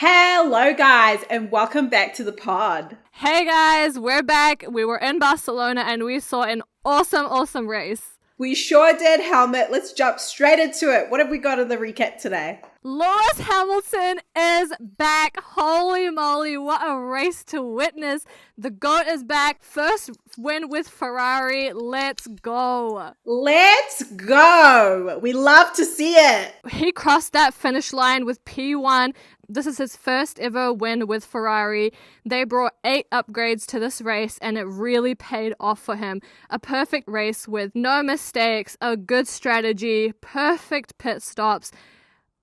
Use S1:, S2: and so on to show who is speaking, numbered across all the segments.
S1: Hello guys and welcome back to the pod.
S2: Hey guys, we're back. We were in Barcelona and we saw an awesome race.
S1: We sure did, Helmet. Let's jump straight into it. What have we got in the recap today?
S2: Lewis Hamilton is back. Holy moly, what a race to witness. The GOAT is back. First win with Ferrari. Let's go.
S1: Let's go. We love to see it.
S2: He crossed that finish line with P1. This is his first ever win with Ferrari. They brought 8 upgrades to this race and it really paid off for him. A perfect race with no mistakes, a good strategy, perfect pit stops.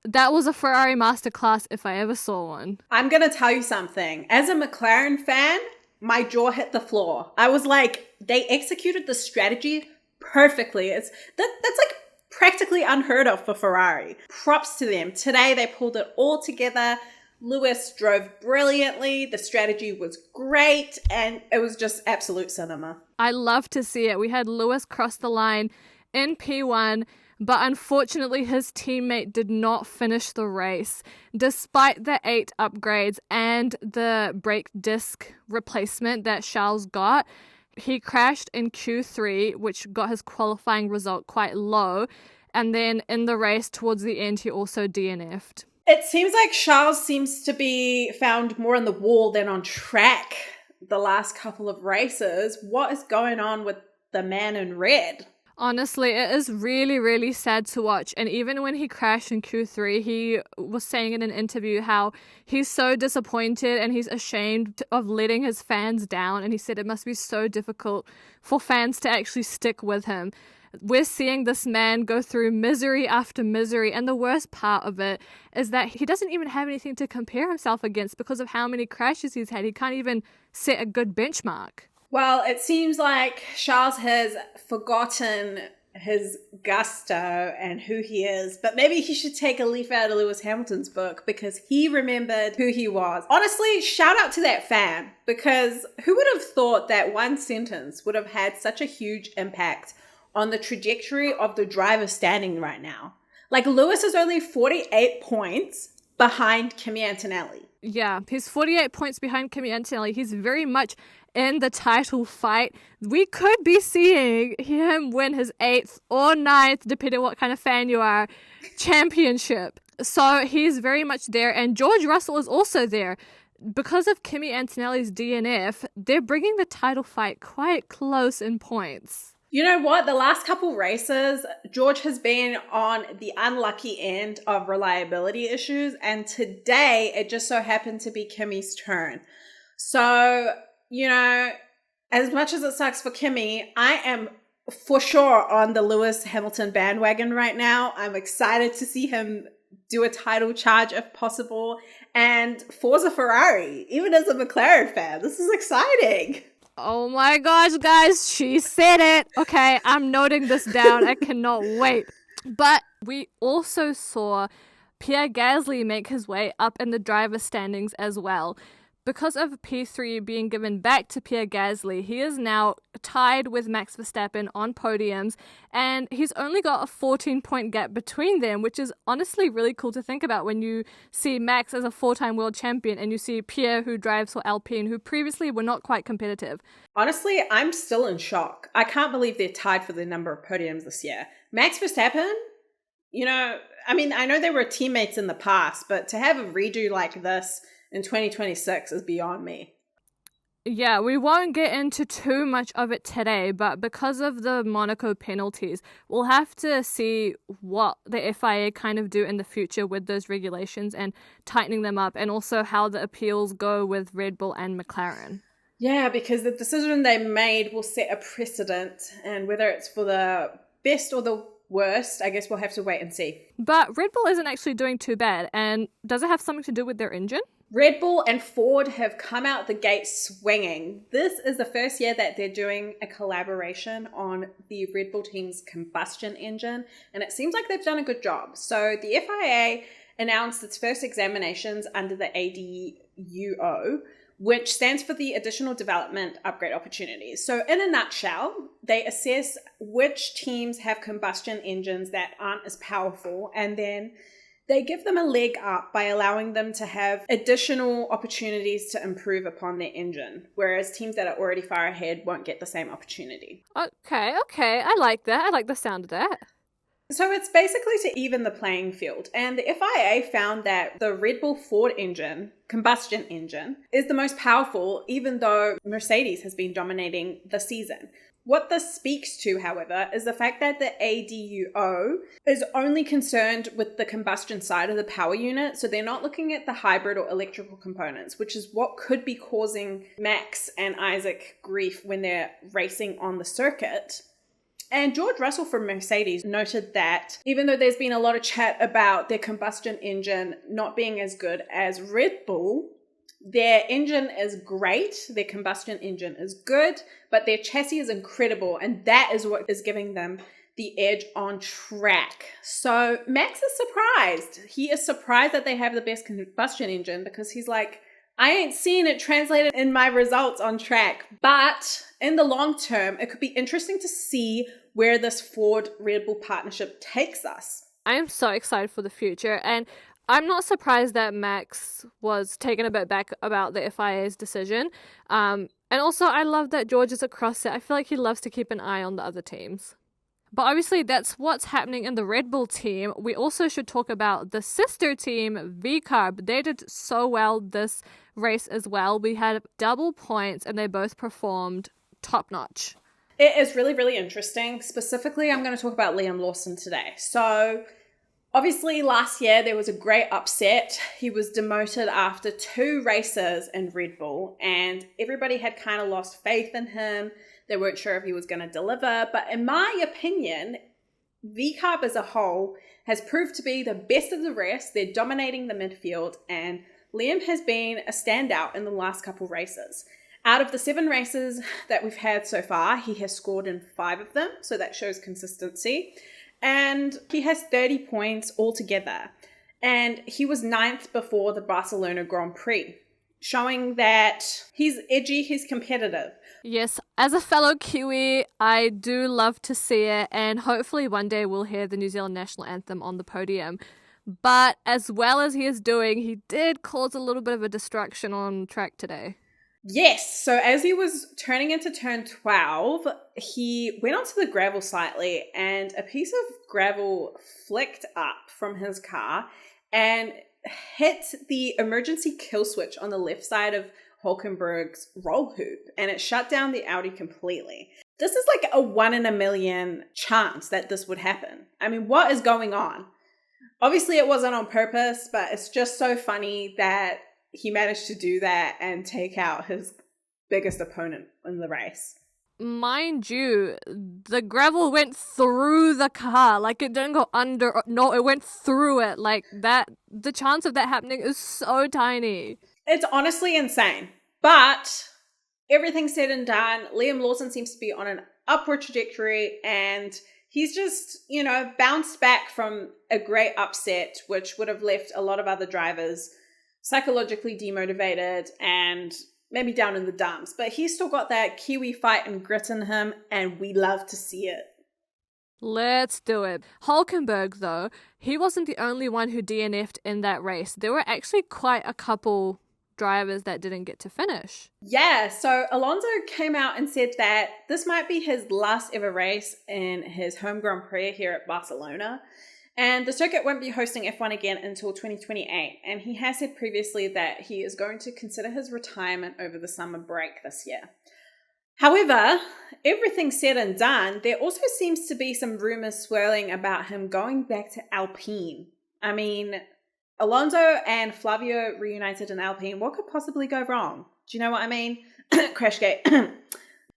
S2: That was a Ferrari masterclass if I ever saw one.
S1: I'm going to tell you something. As a McLaren fan, my jaw hit the floor. I was like, they executed the strategy perfectly. That's like practically unheard of for Ferrari. Props to them. Today they pulled it all together. Lewis drove brilliantly. The strategy was great and it was just absolute cinema.
S2: I love to see it. We had Lewis cross the line in P1, but unfortunately his teammate did not finish the race. Despite the 8 upgrades and the brake disc replacement that Charles got, he crashed in Q3, which got his qualifying result quite low. And then in the race towards the end, he also DNF'd.
S1: It seems like Charles seems to be found more on the wall than on track the last couple of races. What is going on with the man in red?
S2: Honestly, it is really sad to watch. And even when he crashed in Q3, he was saying in an interview how he's so disappointed and he's ashamed of letting his fans down. And he said it must be so difficult for fans to actually stick with him. We're seeing this man go through misery after misery. And the worst part of it is that he doesn't even have anything to compare himself against because of how many crashes he's had. He can't even set a good benchmark.
S1: Well, it seems like Charles has forgotten his gusto and who he is, but maybe he should take a leaf out of Lewis Hamilton's book because he remembered who he was. Honestly, shout out to that fan, because who would have thought that one sentence would have had such a huge impact on the trajectory of the driver standing right now? Like, Lewis is only 48 points behind Kimi Antonelli.
S2: Yeah, he's 48 points behind Kimi Antonelli. He's very much in the title fight. We could be seeing him win his 8th or 9th, depending on what kind of fan you are, championship. So he's very much there. And George Russell is also there. Because of Kimi Antonelli's DNF, they're bringing the title fight quite close in points.
S1: You know what? The last couple races, George has been on the unlucky end of reliability issues. And today, it just so happened to be Kimi's turn. So, you know, as much as it sucks for Kimi, I am for sure on the Lewis Hamilton bandwagon right now. I'm excited to see him do a title charge if possible. And Forza Ferrari, even as a McLaren fan, this is exciting.
S2: Oh my gosh, guys, she said it. Okay, I'm noting this down. I cannot wait. But we also saw Pierre Gasly make his way up in the driver standings as well. Because of P3 being given back to Pierre Gasly, he is now tied with Max Verstappen on podiums, and he's only got a 14-point gap between them, which is honestly really cool to think about when you see Max as a 4-time world champion and you see Pierre, who drives for Alpine, who previously were not quite competitive.
S1: Honestly, I'm still in shock. I can't believe they're tied for the number of podiums this year. Max Verstappen, you know, I mean, I know they were teammates in the past, but to have a redo like this in 2026 is beyond me.
S2: Yeah, we won't get into too much of it today, but because of the Monaco penalties, we'll have to see what the FIA kind of do in the future with those regulations and tightening them up, and also how the appeals go with Red Bull and McLaren.
S1: Yeah, because the decision they made will set a precedent, and whether it's for the best or the worst, I guess we'll have to wait and see.
S2: But Red Bull isn't actually doing too bad, and does it have something to do with their engine?
S1: Red Bull and Ford have come out the gate swinging. This is the first year that they're doing a collaboration on the Red Bull team's combustion engine, and it seems like they've done a good job. So the FIA announced its first examinations under the ADUO, which stands for the Additional Development Upgrade Opportunities. So in a nutshell, they assess which teams have combustion engines that aren't as powerful, and then They give them a leg up by allowing them to have additional opportunities to improve upon their engine, whereas teams that are already far ahead won't get the same opportunity.
S2: Okay. I like that. I like the sound of that.
S1: So it's basically to even the playing field. And the FIA found that the Red Bull Ford engine, combustion engine, is the most powerful, even though Mercedes has been dominating the season. What this speaks to, however, is the fact that the ADUO is only concerned with the combustion side of the power unit. So they're not looking at the hybrid or electrical components, which is what could be causing Max and Isaac grief when they're racing on the circuit. And George Russell from Mercedes noted that even though there's been a lot of chat about their combustion engine not being as good as Red Bull, their engine is great, their combustion engine is good, but their chassis is incredible, and that is what is giving them the edge on track. So Max is surprised. He is surprised that they have the best combustion engine because he's like, I ain't seen it translated in my results on track. But in the long term, it could be interesting to see where this Ford-Red Bull partnership takes us.
S2: I am so excited for the future, and I'm not surprised that Max was taken a bit back about the FIA's decision. And also, I love that George is across it. I feel like he loves to keep an eye on the other teams. But obviously, that's what's happening in the Red Bull team. We also should talk about the sister team, VCARB. They did so well this race as well. We had double points, and they both performed top-notch.
S1: It is really, really interesting. Specifically, I'm going to talk about Liam Lawson today. So obviously, last year, there was a great upset. He was demoted after 2 races in Red Bull, and everybody had kind of lost faith in him. They weren't sure if he was going to deliver. But in my opinion, VCARB as a whole has proved to be the best of the rest. They're dominating the midfield, and Liam has been a standout in the last couple races. Out of the 7 races that we've had so far, he has scored in 5 of them, so that shows consistency. And he has 30 points altogether. And he was 9th before the Barcelona Grand Prix, showing that he's edgy, he's competitive.
S2: Yes, as a fellow Kiwi, I do love to see it, and hopefully one day we'll hear the New Zealand national anthem on the podium. But as well as he is doing, he did cause a little bit of a distraction on track today.
S1: Yes, so as he was turning into turn 12, he went onto the gravel slightly, and a piece of gravel flicked up from his car and hit the emergency kill switch on the left side of Hulkenberg's roll hoop, and it shut down the Audi completely. This is like a 1 in a million chance that this would happen. I mean, what is going on? Obviously, it wasn't on purpose, but it's just so funny that he managed to do that and take out his biggest opponent in the race.
S2: Mind you, the gravel went through the car. Like, it didn't go under. No, it went through it. Like, that. The chance of that happening is so tiny.
S1: It's honestly insane. But everything said and done, Liam Lawson seems to be on an upward trajectory, and he's just, bounced back from a great upset, which would have left a lot of other drivers psychologically demotivated and maybe down in the dumps. But he's still got that Kiwi fight and grit in him, and we love to see it.
S2: Let's do it. Hulkenberg, though, he wasn't the only one who DNF'd in that race. There were actually quite a couple drivers that didn't get to finish.
S1: Yeah, so Alonso came out and said that this might be his last ever race in his home Grand Prix here at Barcelona. And the circuit won't be hosting F1 again until 2028. And he has said previously that he is going to consider his retirement over the summer break this year. However, everything said and done, there also seems to be some rumors swirling about him going back to Alpine. I mean, Alonso and Flavio reunited in Alpine. What could possibly go wrong? Do you know what I mean? Crashgate.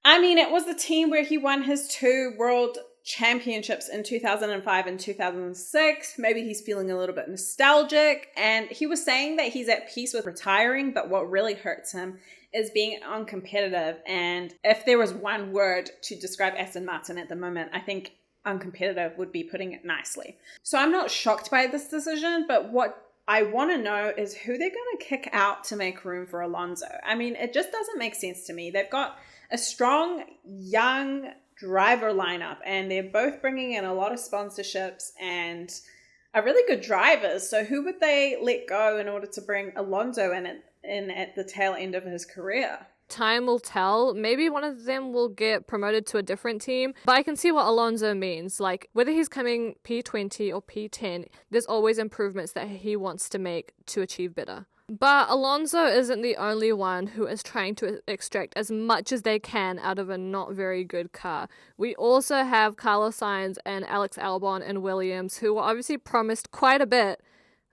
S1: I mean, it was the team where he won his 2 world championships in 2005 and 2006. Maybe he's feeling a little bit nostalgic, and he was saying that he's at peace with retiring, but what really hurts him is being uncompetitive. And if there was one word to describe Aston Martin at the moment, I think uncompetitive would be putting it nicely. So I'm not shocked by this decision, but what I want to know is who they're going to kick out to make room for Alonso. I mean, it just doesn't make sense to me. They've got a strong, young driver lineup, and they're both bringing in a lot of sponsorships, and are really good drivers. So who would they let go in order to bring Alonso in at the tail end of his career?
S2: Time will tell. Maybe one of them will get promoted to a different team. But I can see what Alonso means. Like, whether he's coming P20 or P10, there's always improvements that he wants to make to achieve better. But Alonso isn't the only one who is trying to extract as much as they can out of a not very good car. We also have Carlos Sainz and Alex Albon and Williams, who were obviously promised quite a bit,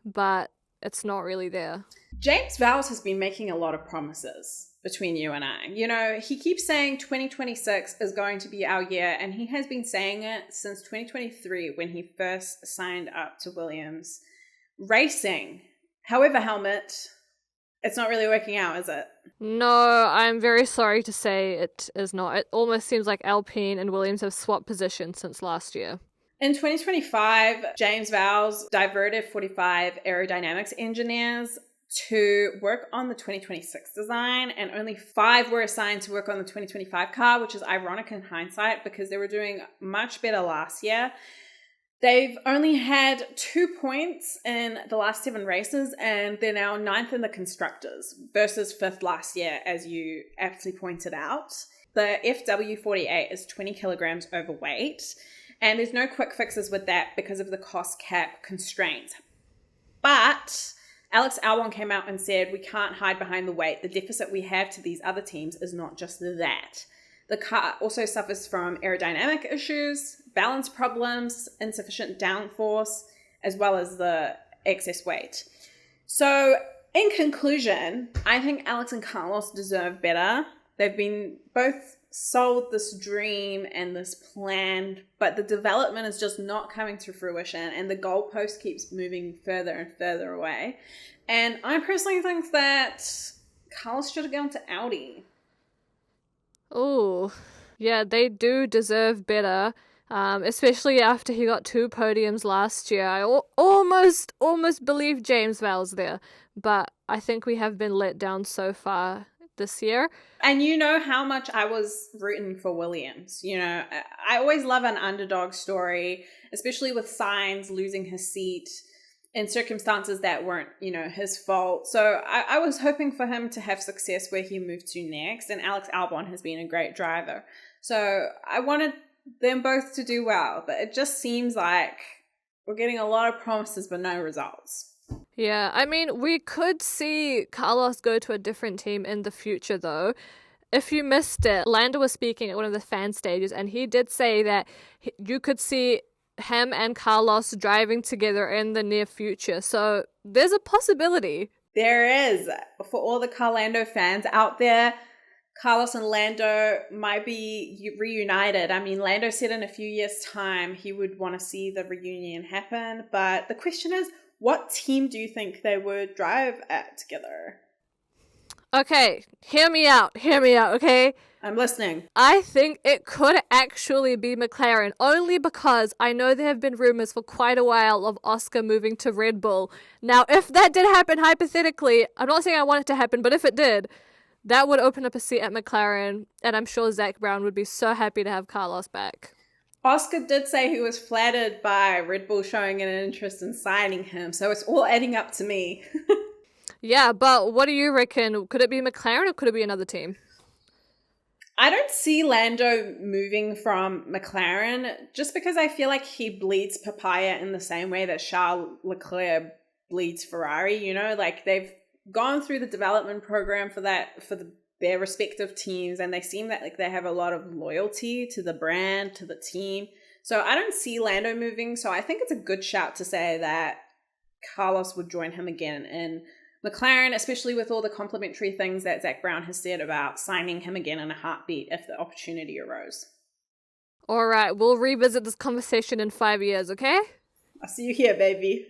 S2: but it's not really there.
S1: James Vowles has been making a lot of promises between you and I. You know, he keeps saying 2026 is going to be our year, and he has been saying it since 2023 when he first signed up to Williams Racing. However, Helmut, it's not really working out, is it?
S2: No, I'm very sorry to say it is not. It almost seems like Alpine and Williams have swapped positions since last year.
S1: In 2025, James Vowles diverted 45 aerodynamics engineers to work on the 2026 design, and only 5 were assigned to work on the 2025 car, which is ironic in hindsight because they were doing much better last year. They've only had 2 points in the last 7 races, and they're now 9th in the constructors versus 5th last year, as you aptly pointed out. The FW48 is 20 kilograms overweight, and there's no quick fixes with that because of the cost cap constraints. But Alex Albon came out and said, we can't hide behind the weight. The deficit we have to these other teams is not just that. The car also suffers from aerodynamic issues, balance problems, insufficient downforce, as well as the excess weight. So, in conclusion, I think Alex and Carlos deserve better. They've been both sold this dream and this plan, but the development is just not coming to fruition, and the goalpost keeps moving further and further away. And I personally think that Carlos should have gone to Audi.
S2: Oh, yeah, they do deserve better, especially after he got 2 podiums last year. I almost believed James Vowles there, but I think we have been let down so far this year.
S1: And you know how much I was rooting for Williams. You know, I always love an underdog story, especially with Sainz losing his seat in circumstances that weren't, you know, his fault. So I was hoping for him to have success where he moved to next, and Alex Albon has been a great driver. So I wanted them both to do well, but it just seems like we're getting a lot of promises but no results.
S2: Yeah, I mean, we could see Carlos go to a different team in the future, though. If you missed it, Lando was speaking at one of the fan stages, and he did say that you could see him and Carlos driving together in the near future. So there's a possibility.
S1: There is. For all the Carlando fans out there, Carlos and Lando might be reunited. I mean, Lando said in a few years' time he would want to see the reunion happen. But the question is, what team do you think they would drive at together?
S2: Okay, hear me out, okay?
S1: I'm listening.
S2: I think it could actually be McLaren, only because I know there have been rumors for quite a while of Oscar moving to Red Bull. Now, if that did happen hypothetically, I'm not saying I want it to happen, but if it did, that would open up a seat at McLaren, and I'm sure Zach Brown would be so happy to have Carlos back.
S1: Oscar did say he was flattered by Red Bull showing an interest in signing him, so it's all adding up to me.
S2: Yeah, but what do you reckon? Could it be McLaren or could it be another team?
S1: I don't see Lando moving from McLaren just because I feel like he bleeds papaya in the same way that Charles Leclerc bleeds Ferrari. You know, like they've gone through the development program for their respective teams, and they seem that like they have a lot of loyalty to the brand, to the team. So I don't see Lando moving. So I think it's a good shout to say that Carlos would join him again in McLaren, especially with all the complimentary things that Zach Brown has said about signing him again in a heartbeat if the opportunity arose.
S2: All right, we'll revisit this conversation in 5 years, okay?
S1: I'll see you here, baby.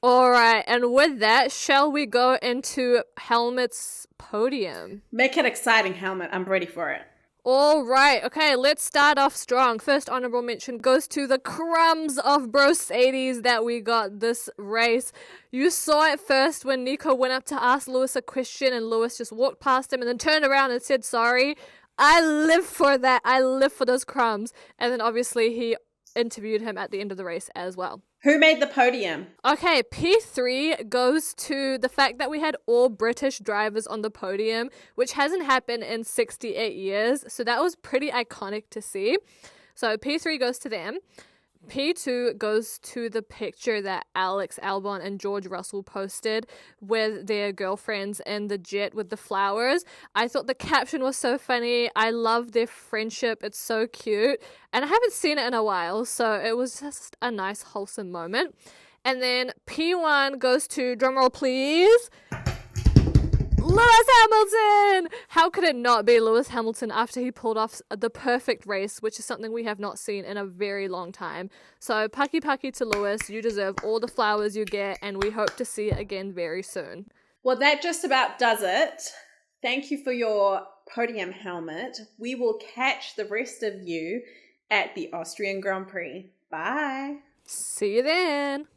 S2: All right, and with that, shall we go into Helmut's podium?
S1: Make it exciting, Helmut. I'm ready for it.
S2: All right, okay, let's start off strong. First honorable mention goes to the crumbs of Brocedes that we got this race. You saw it first when Nico went up to ask Lewis a question and Lewis just walked past him and then turned around and said sorry. I live for that. I live for those crumbs. And then obviously he interviewed him at the end of the race as well.
S1: Who made the podium?
S2: Okay, P3 goes to the fact that we had all British drivers on the podium, which hasn't happened in 68 years. So that was pretty iconic to see. So P3 goes to them. P2 goes to the picture that Alex Albon and George Russell posted with their girlfriends in the jet with the flowers. I thought the caption was so funny. I love their friendship. It's so cute. And I haven't seen it in a while, so it was just a nice, wholesome moment. And then P1 goes to, drumroll please, Lewis Hamilton! How could it not be Lewis Hamilton after he pulled off the perfect race, which is something we have not seen in a very long time. So, paki paki to Lewis. You deserve all the flowers you get, and we hope to see it again very soon.
S1: Well, that just about does it. Thank you for your podium helmet. We will catch the rest of you at the Austrian Grand Prix. Bye.
S2: See you then.